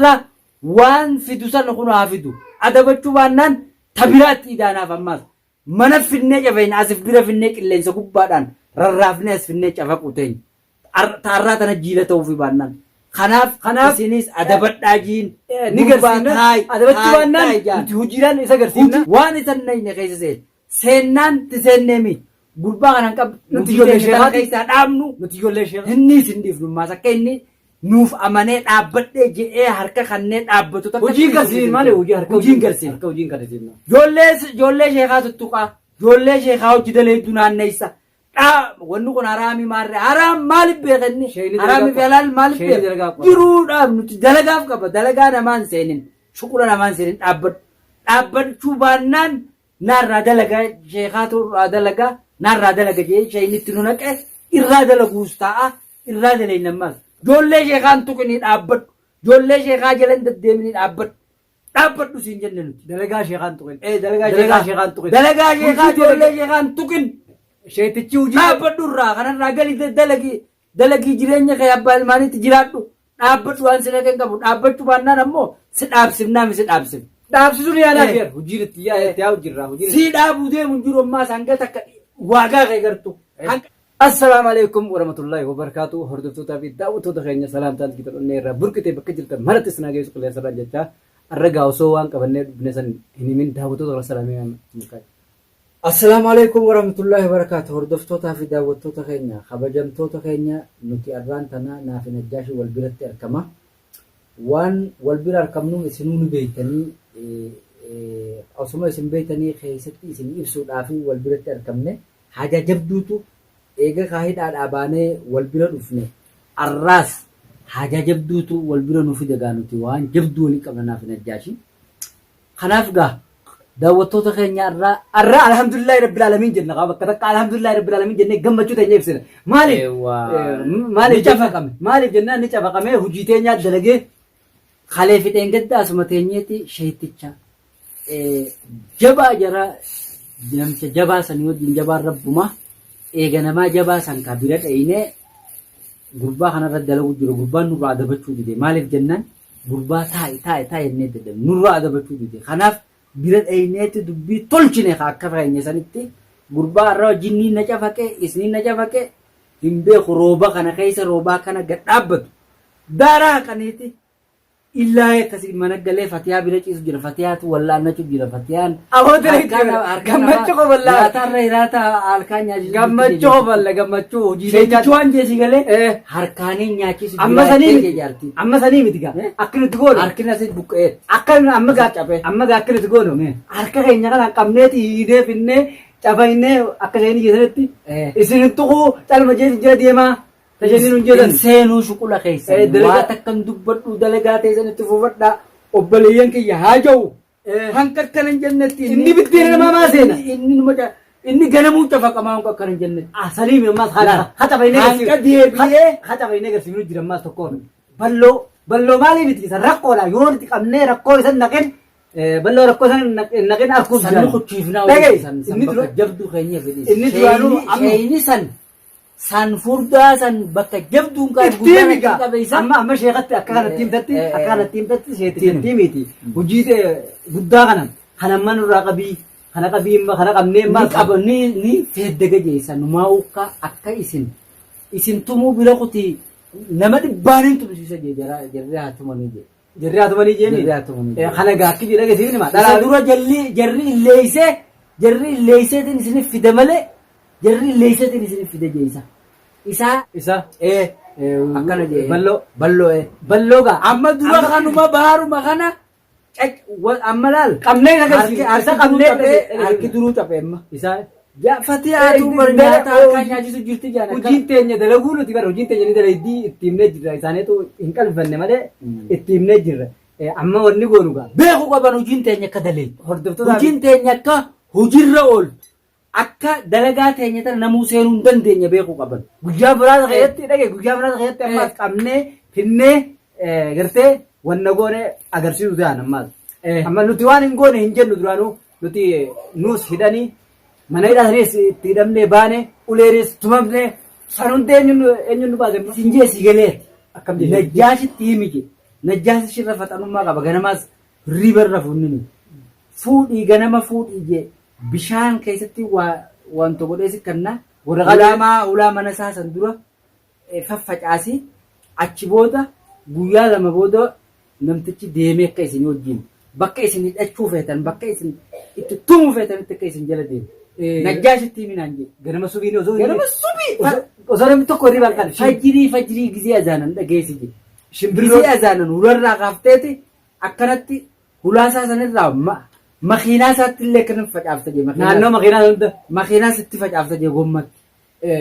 la waan fidu san kun hafidu adabachuu baannaan tabiraatti idaanaaf ammaas mana finnee cafeen asif bira finnee qilleensa gubbaadhaan rarraafnee as finnee cafa quteen taarraa tana jiila ta'uu fi baannaan kanaaf isinis adabadhaa jiin ni garsiina adabachuu baannaan nuti hojiidhaan isa garsiina waan isan nayne keessa seenaan tiseenneemi gurbaa kanan qab nuti ijoollee sheekaa keessaa dhaabnu nuti ijoollee sheekaa inni isin dhiifnummaas akka inni nuuf amanee dhaabbadhee je'ee harka kannee dhaabbatu hojii garsiin maali hojii harka hojiin garsiin harka hojiin garsiin ijoollee sheekaa tuttuqaa ijoollee sheekaa hojii daleedu naanneessa wanni kun haraami maarree haraam maaliif beekanni haraami fi halaal maaliif beekan jiruudhaaf nuti dalagaaf qaba dalagaa namaan seenin shuqula namaan seenin dhaabbachuu baannaan naarraa dalagaa sheekaatu irraa dalagaa naarraa dalaga jee sheeynitti nu naqe irraa dalaguus ta'a irraa daleen ammaas ijoollee sheekaan tuqinii dhaabbadhu ijoollee sheekaa jalan deddeemanii dhaabbadhu siin jenne nuti dalagaa sheekaan tuqin dalagaa sheekaan tuqin dalagaa sheekaa ijoollee sheekaan tuqin sheetichi hojii dhaabbadhu irraa kanarraa galii dalagii jireenya kee abbaa ilmaaniitti jiraadhu dhaabbadhu waan sina kan qabu dhaabbachuu baannaan ammoo si dhaabsifnaam si dhaabsif dhaabsisuun yaalaa fi hojiin itti yaa'u jirra si dhaabuu deemu jiru ammaa sanga takka waagaa kee gartu Assalamu alaikum warahmatullahi wabarakatuh hordoftoota fi daawwattoota keenya salaamtaan kitadhonnee irraa burqitee bakka jirtan maratti sinaa geessu qilleensa irraa jechaa arragaa osoo waan qabannee dhufne san hin himin daawwattoota irra salaamee mukaa Assalamu alaikum warahmatullahi wabarakatuh hordoftoota fi daawwattoota keenya kabajamtoota keenya nuti arraan tana naaf najjaashi wal biratti argama waan wal bira argamnu isinuu nu beeytanii osuma isin beeytanii keessatti isin ibsuudhaaf wal biratti argamne haja jabduutu eega kaahidhaadhaa baanee wal bira dhufne arraas haja jabduutu wal bira nuuf dagaa nuti waan jabduu walii qabna naaf najjaashi kanaaf gaa daawwattoota keenya arraa alhamdulillahi rabbil alamin jenna qaba bakka takka alhamdulillahi rabbil alamin jennee gammachuu teenya ibsina maaliif jennaan ni cafaqame hojii teenya dalagee kalee fixeen gadda asuma teenyeeti sheeticha jabaa jara namcha jabaa san wajjin jabaan rabbuma eega namaa jabaa san ka bira dhayinee gurbaa kanarra dalagu jiru gurbaan nurraa adabachuu dide maaliif jennaan gurbaa taa'e jennee deddeem nurraa adabachuu dide kanaaf bira dhayneetti dubbii tolchine akka feenya sanitti gurbaa irra wajjinni na cafaqe isni na cafaqe hin beeku rooba kana keessa roobaa kana gad dhaabbatu daaraa kaniiti illaa akkasii mana galee fatiyaa bira ciisu jira fatiyaatu wallaannachuu jira fatiyaan gammachuu qoballa laatarra hiraata halkaan nyaachisu gammachuu qoballa gammachuu hojii sheechichuwaan jeesi galee harkaanii nyaachisu amma sanii miti gaa akkanatti goonu harkina si buqqee akkan amma gaa cabe amma gaa akkanatti goonu harka keenya kana qabneeti hiidee finnee cafaynee akka seenii keessatti isin tuquu calma jeesi jira deemaa tajaajiluun jedhan seenuu shuqula keessa waa takkan dubbadhu dalagaa teessanitti fufadha obboleeyyan kiyya haa jiru hanqakkanan jennetti inni bittiin namaa maa seena inni ganamuu cafaqamaa hanqakkanan jennetti saliimi ammaas hanqa deebi'ee haxafaynee garsiifnu jira ammaas tokkoon balloo maalii miti isa rakkoodha yoo itti qabnee rakkoo isan naqen balloo rakkoo isan naqen arguuf san kuchiifnaa inni bakka jabduu keenya fedhis inni duraanuu sheeyni san furdaa san bakka jabduun amma sheekatti akka kanatti himtatti sheetti miti hojii guddaa kana man irraa qabii kana qabnee ni feddaga jeessa numaa ukka akka isin tumuu bira kuti nama dhibbaanin tumsiisa jee jarri haatumanii jee kana gaakki jedha gasiifni maa dhalaa dura jarri illeeyseetiin isinif fide malee jarri illeeyseetiin isinif fide jeessa isa akkana jee balloo gaa amma dura kanuma baharuma kana amma laal qabnee harki duruu cabe amma isa fatiyaatu barnyaata harkaa nyaachisu jirti jaana hojiin teenya dalaguu nuti bara hojiin teenya ni dalaydii itti himnee jirra isaaniitu hin qalbifanne malee itti himnee jirra amma wanni goonu gaa beeku qaban hojiin teenya akka dalee hordoftoota hojiin teenya akka hojiirra oolu akka dalagaa teenya tana namuu seenuu hin dandeenye beekuu qaban guyyaa biraasa keessatti ammaas qabnee finnee gartee wanna goone agarsiisu ta'an ammaas amma nuti waan hin goone hin jennu duraanuu nuti nuus hidhanii mana hidhataniis itti hidhamnee baane uleeris tumamnee san hundee eenyuun nu baase sinjee si galeeti akkam najjaashitti himije najjaasa shirra faxanummaa qaba ganamaas ribarra funnini fuudhii ganama fuudhii je bishaan keessatti wanto godheesi kanna ulaa mana saasan dura faffacaasi achi booda guyyaa lama booda namtichi deemee akka isin wajjin bakka isin hidhachuu feetan bakka isin itti tumuu feetanitti akka isin jala deemu. Najjaashitti minaan je ganama subii osoo namni tokko hirribaan kan fajirii gizee azaanan dhageessi je shimbirrii azaanan hularraa kaafteeti akkanatti hulaasaa sanirraa makiinaa isaatti illee kan facaafta je naannoo makiinaa sitti facaafta je gommatti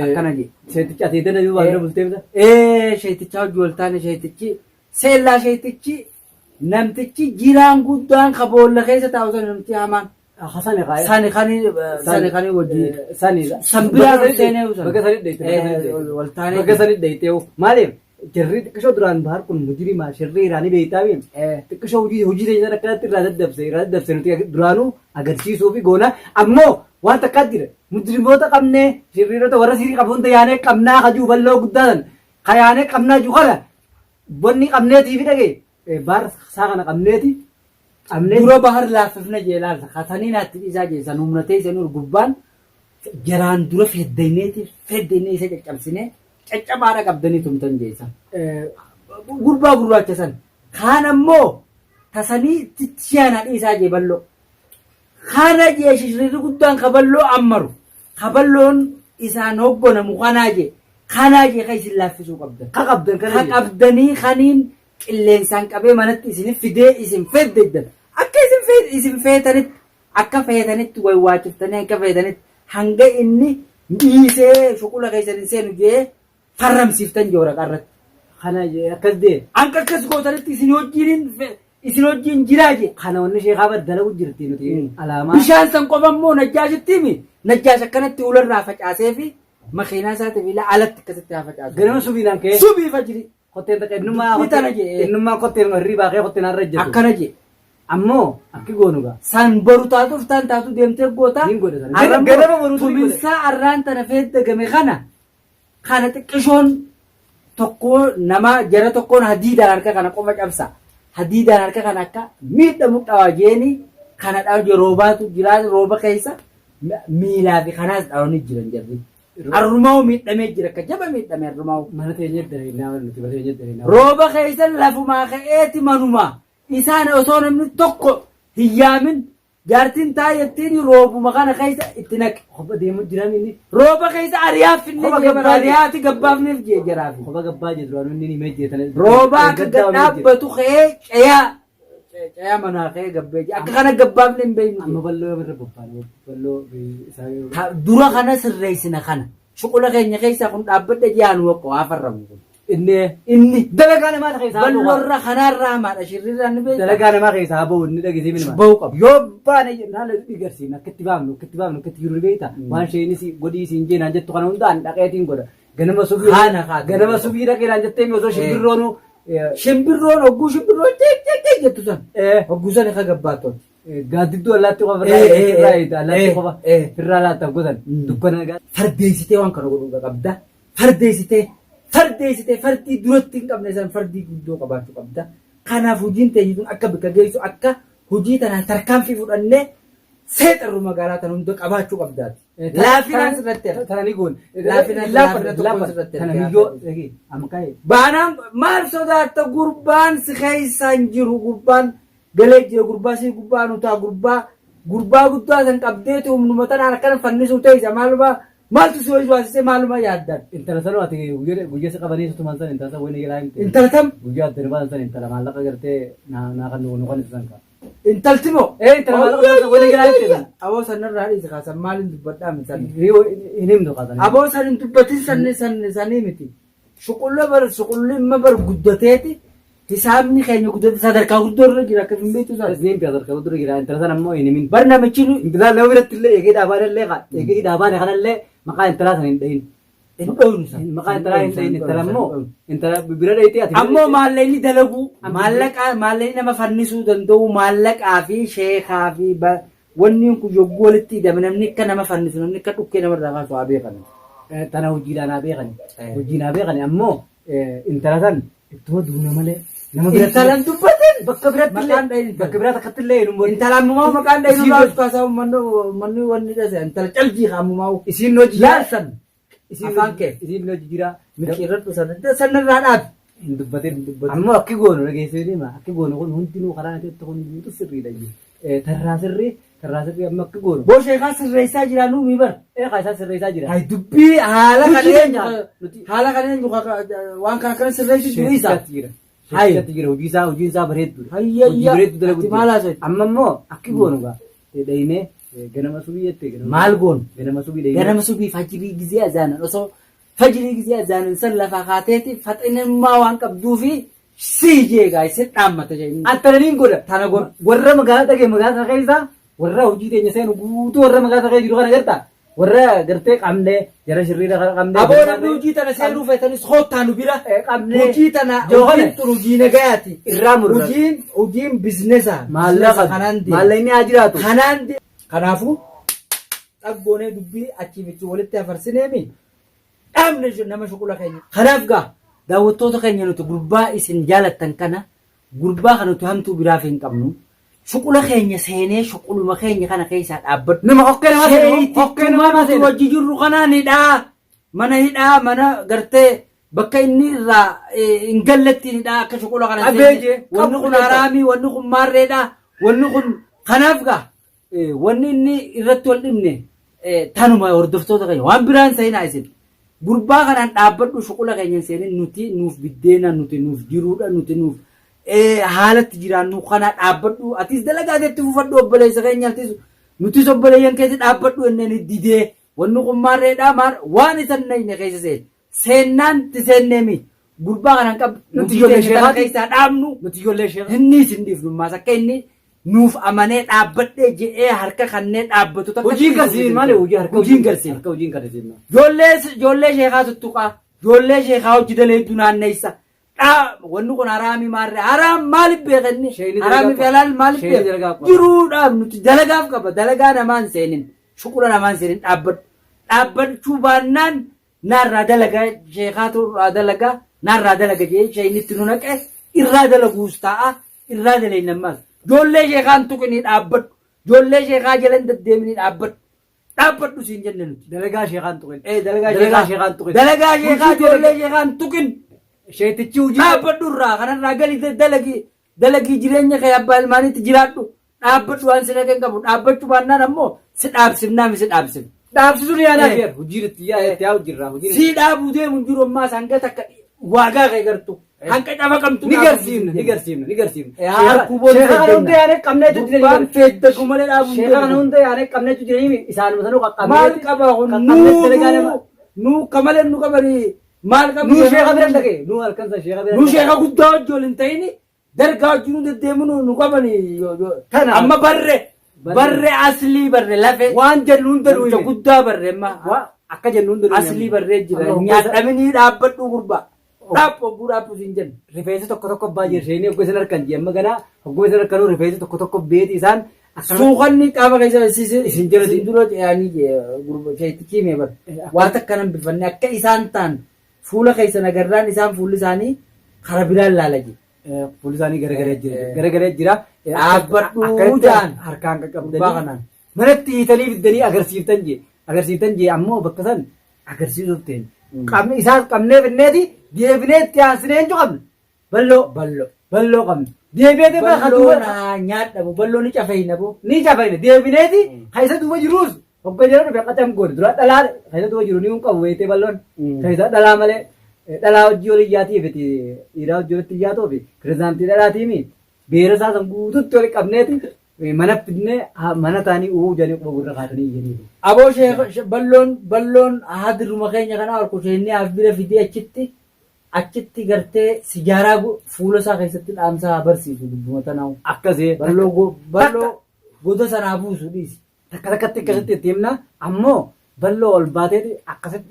akkana je sheetichi ati dana yoo waan bulteemta sheeticha hojii wal taane sheetichi seellaa sheetichi namtichi jiraan guddaan kaboolla keessa taa'u namtichi hamaan Hasani kaya. Sani kani wajji. Sambiraa seenee usan. Bakka sani dheeyte. Waltaanee. Bakka sani dheeyte. Maaliif jarri xiqqishoo duraan bahar kun mujiri maa shirrii iraanii beektaa beekna. Xiqqishoo hojii teessan akkanatti irraa daddabse nuti duraanuu agarsiisuu fi goona. Ammoo waan takkaat jira. Mujrimoota qabnee shirriirota warra sirii qabu hunda yaanee qabnaa hajuu bal'oo guddaatan. Ka yaanee qabnaa jiru kana bonni qabneetii fi dhagee bahar saa kana qabneeti. Dura bahar laafifna jeelaalta katanii naatti isaa jeessan humnatee isan gubbaan jaraan dura feddeenee isa caccabsine caccabaadha qabdanii tumtan jeessan gurbaa gurraacha san kaan ammoo tasanii siyaanaa dhiisaa jee balloo kaana jee shishirri guddaan kaballoo ammaru kaballoon isaan hoggonamu kanaa jee ka isin laaffisuu qabdan ka qabdanii kaniin qilleensaan qabee manatti isin fidee isin feddeeddan akka isin feetanitti akka feetanitti waywaachiftan akka feetanitti hanga inni dhiisee shuqula keessan seenu jee farramsiiftan joora qarratti kana akkas dee anka akkas gootanitti isin wajjin jiraa je kana wanni sheekaa baddala jirti nuti alaamaa bishaan san qofammoo najjaashittimi najjaash akkanatti ularraa facaasee fi makiinaa isaatiif ilaa alatti akkasitti haa facaasu ganama subiidhaan ka'ee subii fajiri Koteen takka innummaa koteen warri baaqee koteen har'a jedhu. Akkana je. Ammoo akki goonuga. San boru taatuuf taatu deemtee goota. Niin godhe sana. Ganama boru tuminsaa arraan tana feeddagame kana xiqqishoon tokko nama jara tokkoon hadiidaan harka kana qofa cabsa. Hadiidaan harka kana akka miidhamu dhawaa jeeni kana dhawa roobaatu jira rooba keessa miilaa fi kanaas dhawanii jiran jarri. Arrumaa'u miidhamee jira akka jaba miidhamee arrumaa'u. Mana teenyee dheerinaa nuti mana teenyee dheerinaa. Rooba keessa lafumaa ka'eeti manumaa isaan osoo namni tokko hin yaamin jaartiin taayettiin roobuma kana keessa itti naqe. Kopha deemu jiraan inni. Rooba keessa ariyaaf finne ariyaati gabbaafneef jee jiraaf. Kopha gabbaa jee duraan inni himee jeetan. Rooba akka gadhaabbatu ka'ee ceyaa manaa ka'ee gabbee jee akka kana gabbaafne hin beeknu. Amma balloo irra bobbaan balloo isaa. Dura kana sirreessina kana. Shuqula keenya keessaa kun dhaabbadha ji'aan waqqo haa farramu kun. Inni dalagaa namaa keessaa bahu. Balloorra kanarraa maadha shirriirraan ni beekta. Dalagaa namaa keessaa bahu inni dhageessee minima. Bahu qabu. Yoo baane jennaan dhigarsiin akka itti baafnu akka itti jiru beekta. Waan isheenis godhii siin jeenaan jettu kana hundaan dhaqeetiin godha. Ganama subii dhaqeedhaan jettee osoo shimbirroon hogguu shimbirroon jettu san. Hogguu san akka gabbaattoon. Gaaddidduu allaatti qofa irraa allaatti qofa irraa laattaaf gosan dukkana fardeessitee waan kana godhuu qabda fardeessitee fardii duratti hin qabne san fardii guddoo qabaachuu qabda kanaaf hojiin teenye sun akka bakka geessu akka hojii tanaan tarkaanfii fudhannee seexarru magaalaa tan hunda qabaachuu qabdaati. Laafinaan sirratti tananii goon laafina tokkoon sirratti tanamiyyoo amkaa'e baanaan maal sodaatta gurbaan si keessaan jiru gurbaan galee jira gurbaa si gubbaa nutaa gurbaa guddaa san qabdeeti humnuma tanaan akkana fannisuu teessa maaltu si hojii waasisee maaluma yaaddan. Intala sanoo ati guyyaa qabanii sutumaan san intala san wayii ilaa himte. Intala tam. Guyyaa adda darbaa san intala maallaqa gartee naa kan nu kan ibsan ka. Intalti moo. Intala maallaqa wayii ilaa himte san. Aboo sanarraa dhiisa kaasan maaliin dubbadhaa miti san. Hin himtu kaasan. Aboo san hin dubbatin sanii miti. Shuqulli bar guddateeti. Hisaabni keenya guddate sadarkaa guddoo irra jira akka hin beektu isaa. Isniin sadarkaa guddoo irra jira intala san ammoo hin himin. Bar namichi intala nama biratti illee eegee dhaabaan illee eegee dhaabaan kanallee maqaa intalaa san hin dhahin. Hin dhownu san. Maqaa intalaa hin dhahin intala ammoo intala bira dheeyitee ati. Ammoo maallaqni dalaguu maallaqni nama fannisuu danda'u maallaqaa fi sheekaa fi wanni kun yogguu walitti hidhame namni akka nama fannisu namni akka dhukkee namarraa kaasu haa beekan. Tana hojiidhaan haa beekan. Hojiin haa beekan ammoo intala san ittuma duuna malee Intalan dubbatin. bakka biratti Maqaan dhayin illee bakka biraatti akkatti illee hin ummanne. Intalan ammumaa maqaan dhayin irraa kaasaa manni wanni dhase intala calbii ammumaa Isiin hojii laalsan afaan kee isiin hojii jira. miqiirradhu sanarraa dhaabi. Hin dubbatin. Ammoo akki goonu dhageessee deema. Akki goonu kun hundinuu karaa natti kun guutuu sirriidha jee. Tarraa sirrii amma akki goonu. Boo sheekaa sirreessaa jira nuumi bar. Eegaa isaa sirreessaa jira. Hay dubbii haala kaneen Nuti- haala kaneen waan kana sirreessu jiru isaa. Hai. Hojii isaa bareedduudha. Hayya Hojii bareeddu ati dalagu. maal haasa'e? Amma immoo akki goonu gaa. Dhahinee ganama subii jettee Maal goonu? ganama subii dhahinee. Ganama subii fajirii gizee azaanan osoo fajirii gizee azaanan san lafaa kaateeti faxinimmaa waan qabduu fi sii jeegaa isin dhaammata jedhanii. Attananiin godha. Tana godha. Warra magaalaa dhagee magaalaa keessaa warra hojii teenya seenu guutuu warra magaalaa dhagee jiru kana gartaa. Warra gartee qabnee jara shirriira kana qabnee. Aboo namni hojii tana seenuu feetanis hoottaa nu bira. qabnee. Hojii tana Johane. hojiin tun hojii nagayaati. Irraa murra. Hojiin biizinesaa. Maallaqa maallaqni haa jiraatu. Kanaafuu dhaggoonee dubbii achii fi walitti afarsineemi dhaabne nama shuqula keenya. Kanaaf gaa daawwattoota keenya nuti gurbaa isin jaalattan kana gurbaa kana nuti hamtuu biraaf hin qabnu. Shuqula keenya seenee shuquluma keenya kana keessaa dhaabbadhu. Nama hokkee nama seenu. Hokkee nama Nuti seenu. wajji jirru kanaan hidhaa mana gartee bakka inni irraa hin galletti hidhaa akka shuqula kana Abeejee. wanni kun haraamii wanni kun maarreedha wanni kun kanaaf gaa wanni inni irratti wal dhibne tanuma hordoftoota keenya waan biraan seenaa isin gurbaa kanaan dhaabbadhu shuqula keenya seenee nuti nuuf biddeena nuti nuuf jiruudha nuti nuuf haalatti jiraannu kana dhaabbadhu atis dalagaatetti fufadhu obboleessa keenyattis nutis obboleeyyan keessa dhaabbadhu enneen didee wanni kun maarreedha waan isan nayne keessa seennaan ti seenneemi gurbaa kanaan qab Nuti ijoollee sheekaati. keessaa dhaabnu Nuti ijoollee sheekaa. inni isin dhiifnummaas akka inni nuuf amanee dhaabbadhee jedhee harka kanneen dhaabbatu takka Hojii garsiin malee hojii harka hojiin garsiin harka hojiin garsiin. ijoollee sheekaa tuttuqaa ijoollee sheekaa hojii daleedduu naanneessa wanni kun haraami maarree haraam maaliif beekanni Shayini haraami fi halaal maaliif Shayini beekan dalagaa qaba. jiruudhaaf nuti dalagaaf qaba dalagaa namaan seenin shuqula namaan seenin dhaabbachuu baannaan naarraa dalagaa sheekaatu irraa dalagaa naarraa dalaga jee shayinitti nu naqe irraa dalaguus ta'a irraa daleennammaas ijoollee sheekaan tuqinii dhaabbadhu ijoollee sheekaa jalan deddeeminii dhaabbadhu siin jenne nuti. Dalagaa sheekaan tuqin. Dalagaa sheekaan tuqin. Dalagaa sheekaa ijoollee sheekaan tuqin. Sheetichi hojii. Dhaabbadhu irraa kanarraa galii dalagii jireenya kee abbaa ilmaaniitti jiraadhu dhaabbadhu waan si dhaqeen qabu dhaabbachuu baannaan ammoo si dhaabsifnaami si dhaabsif. Dhaabsisuun yaalaa jiru. Hojii itti yaa'u jirra. Si dhaabuu deemu jiru ammaa hanga takka waagaa kee gartu hanga cafa qabtu. Ni garsiifna. Harkuu boonu Sheekaan hunda yaa'ee qabnee jiru. Waan feeddagu malee dhaabuu Sheekaan hunda yaa'ee qabnee jiru. Isaanuma sanuu qaqqabee. maal qaba kun nuu kamalee nu qabanii maal qabu. Nuu sheeka bira dhagee. Nuu halkansa sheeka bira. Nu sheeka guddaa hojii waliin ta'ini dargaa hojii nu deddeemu nu qabanii Kana. amma barre aslii barre lafee Waan jennu hunda Namicha nuyi. guddaa barre amma Akka jennu hunda nuyi. aslii barree jira Amma nyaadhaminii dhaabbadhu gurbaa dhaabboo dhaabbu siin jenna. Rifeensi tokko baay'ee isheen hoggoo isin harkan jee amma ganaa hoggoo isin harkanuu rifeensi tokko beeti isaan Suuqanni qaama keessa Isin jala isin dura ce'anii gurba keetti himee bara waan akkanan bifanne akka isaan ta'an fuula keessa nagarraan isaan fuulli isaanii kara biraan laala je. fuulli isaanii garagaree jira. Dhaabbadhuu jaan harkaan gurbaa qaqqabdanii kanaan. manatti hiitanii fiddanii agarsiiftan jee ammoo bakka san agarsiisuuf ta'e. Qabni isaas qabnee finneeti deebinee itti aansinee hin qabne balloo qabne. Deebi'ee Balloo naa nyaadhamu balloo ni cafeeyna boo. ni jabayne deebineeti kaisa duuba jiruus hogga jedhan dhufe qaxam godhe dura dhalaa kaisa duuba jiru ni hin qabu weetee balloon kaisa dhalaa malee dhalaa hojii olii iyyaatiif dhiiraa hojii olitti iyyaatoo fi pirezidaantii dhalaatiimi beera isaa san guututti oli qabneeti mana fidnee mana taanii uuu jedhanii quba gurra kaatanii iyyanii. Aboo balloon hadiruma keenya kana harku sheennee afbira fidee achitti gartee sijaaraa fuula isaa keessatti dhaamsaa barsiisu dubbuma tanaawu. Akkasii Balloo goda sanaa buusu dhiisi. takka takkatti akkasitti itti himna ammoo balloo ol baateeti akkasitti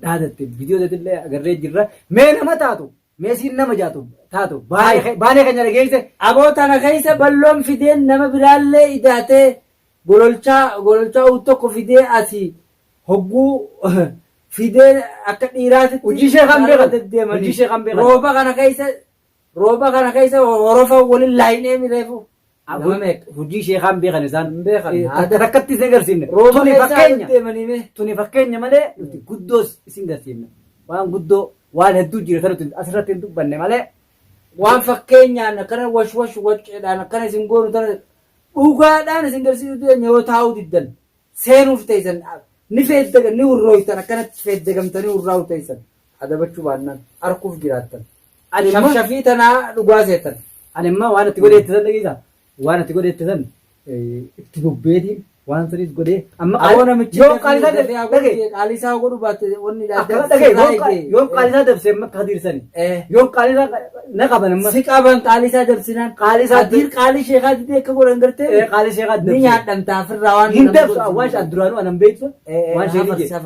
dhaadatte viidiyoo illee agarree jirra mee nama taatu mee siin nama taatu baanee keenya dhageesse. Aboo tana keessa balloon fideen nama biraallee idaatee gololchaa tokko fidee asii hogguu fidee akka dhiiraatti Hojii ishee kan beekan. Hojii ishee kan beekan. Rooba kana keessa rooba kana keessa horofa waliin laayinee mireefu. Hojii sheekaan beekan isaan. Beekan. Takkatti isin agarsiifne. Rooba Tuni keessa fakkeenya. deemanii mee. Tuni fakkeenya malee nuti guddoos isin agarsiifne. Waan guddoo waan hedduu jira kan asirratti hin dubbanne malee. Waan fakkeenyaan akkana wacceedhaan akkana isin goonu tana dhugaadhaan isin agarsiisuu dandeenya yoo taa'uu diddan seenuuf teessan ni feeddagan ni urrooytan akkanatti feeddagamtanii urraa'u teessan adabachuu baannaan arguuf jiraattan. Shafshafii tanaa dhugaa seetan. Ani immoo waan itti godhee itti san dhageessaa. Waan itti godhee itti san itti bobbeetiin waan sanis godhee. Amma namichi yoo qaalisaa godhu baatte wanni yoo qaalisaa dabsee amma akka hadiirsani. Yoo qaalisaa na qaban amma. Si qaban qaalisaa dabsinaan. Qaalii sheekaa didee akka godhan gartee. Qaalii sheekaa dabsee. Ni nyaadhamtaa ofirraa waan. Hin dabsu waan adduraanuu anan beektu.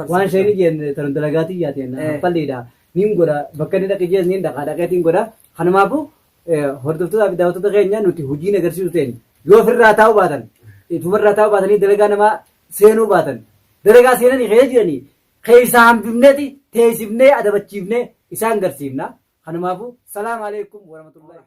Waan shayini jeen tan dalagaatii yaateen falleedha. Nin godha bakka inni dhaqee jees nin dhaqeetiin godha. Kanumaafu hordoftoota fi daawwattoota keenya nuti hojii agarsiisu ta'een yoo ofirraa taa'uu baatan. Tumarraa taa'uu baatanii dalagaa namaa seenuu baatan. Dalagaa seenanii keessa jiranii keessaa hambifneeti teessifnee adabachiifnee isaan garsiifna. Kanumaafu salaamu alaikum warahmatullahi.